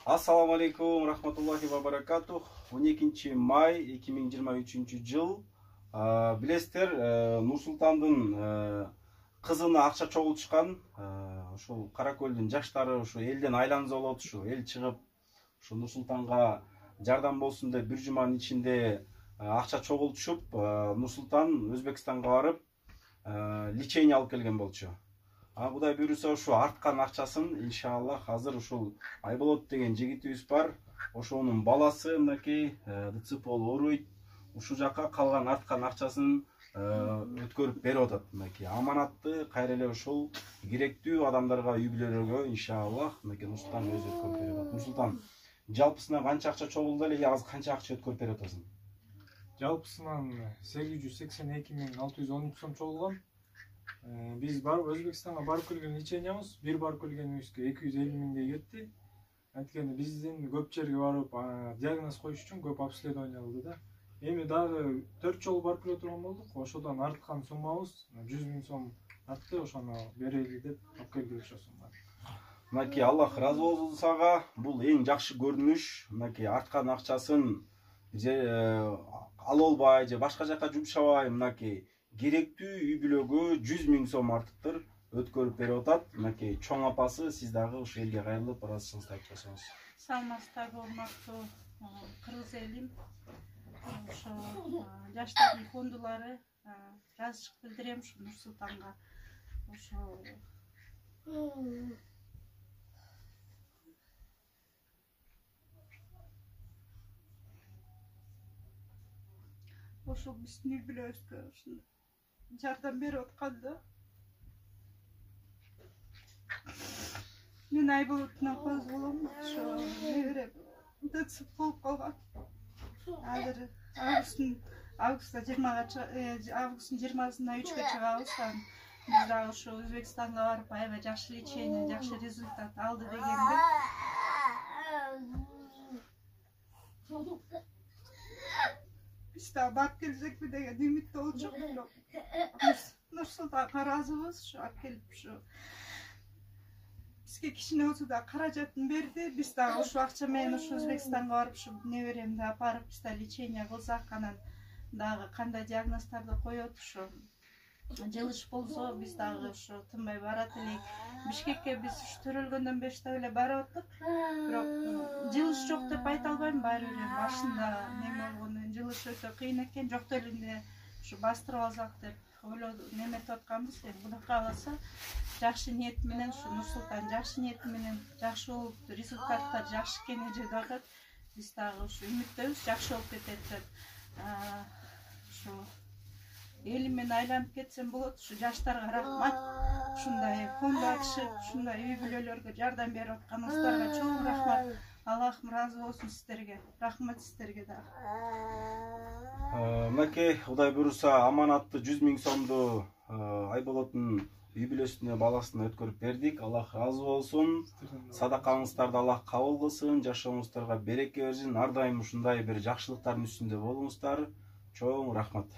Assalamu alaikum, rahmatulлахи ва баракатух. 12 май 2023 жыл. Билесиздер, Нур-Султандын кызына акча чогултушкан. Ушул Каракөлдүн жаштары ушу элден айланса болот, ушу эл чыгып, ушу Нур-Султанга жардам болсун деп бир жуманын ичинде акча чогултушуп, Нур-Султан Өзбекстанга барып, лечение алып келген болчу. Кудай буйруса ушу арткан акчасын иншаллах азыр ушул Айболот деген жигитибиз бар. Ошонун баласы мынакей ДЦП ооруйт. Ушул жакка калган арткан акчасын өткөрүп берип атат. Мынакей аманатты кайра эле ушул керектүү адамдарга, үй бүлөлөргө иншаллах мынакей Нурсултан өзү өткөрүп берип атат. Нурсултан, жалпысына канча акча чогулду эле, азыр канча акча өткөрүп берип атасың? Жалпысынан 882.613 сом чогулган. Biz Özbekistan'a barıp kelген лечениябыз, bir barıp kelgenibizге 250 миңдей кетти. Анткени биздин көп жерге барып диагноз коюш үчүн көп обследование кылды да. Эми дагы 4 жолу барып келе турган болдук. Ошодон арткан суммабыз 100 миң сом артты, ошону берели деп алып келдик ошо сумманы. Мынакей Аллах ыраазы болсун сага. Бул эң жакшы көрүнүш. Мынакей арткан акчасын ала албай же башка жака жумшабай, мынакей керектүү үй бүлөгө 100 миң сом артыктыр өткөрүп берип атат. Мынакей чоң апасы, сиз дагы ушу элге кайрылып ыраазычылыгыңызды айтып койсоңуз. Саламатсыздарбы, урматтуу кыргыз элим. Ошо жаштардын фондулары ыраазычылык билдирем ушу Нур-Султанга. Ошо биздин үй бүлөбүзгө жардам берип атканда мен Айболоттун апасы болом. Ошо неберем ДЦП болуп калган. Азыр августтун 20-сына 3-кө чыгабыз. Биз дагы ушу Өзбекстанга барып аябай жакшы лечение, жакшы результат алды дегенде биз дагы барып келсекпи деген үмүттө болчук. Нур-Султанга ыраазыбыз, ушу алып келип ушу бизге кичине болсо да каражатын берди. Биз дагы ушул акча менен ушу Өзбекстанга барып ушу неберемди апарып биз да лечение кылсак, анан дагы кандай диагноздорду коет, ушу жылыш болсо биз дагы ушу тынбай барат элек. Бишкекке биз ушу төрөлгөндөн баштап эле барып аттык. Бирок жылыш жок деп айта албайм, баары бир башында неме болгондон жылыш өтө кыйын экен, жок делинде ушу бастырып алсак деп неметип атканбыз. Кудай кааласа жакшы ниет менен ушу Нур-Султан жакшы ниети менен жакшы болуп, результаттар жакшы экенине жыдагат. Биз дагы ушу үмүттөбүз, жакшы болуп кетет деп. Ушу элим менен айланып кетсем болот. Ушу жаштарга рахмат. Ушундай фонд ачып, ушундай үй бүлөлөргө жардам берип атканыңыздарга чоң рахмат. Аллах ыраазы болсун сиздерге. Рахмат сиздерге дагы. Мынакей Кудай буйруса аманатты 100 миң сомду Айболоттун үй бүлөсүнө, баласына өткөрүп бердик. Аллах ыраазы болсун. Садакаңыздарды Аллах кабыл кылсын, жашооңуздарга береке берсин. Ар дайым ушундай бир жакшылыктардын үстүндө болуңуздар. Чоң рахмат.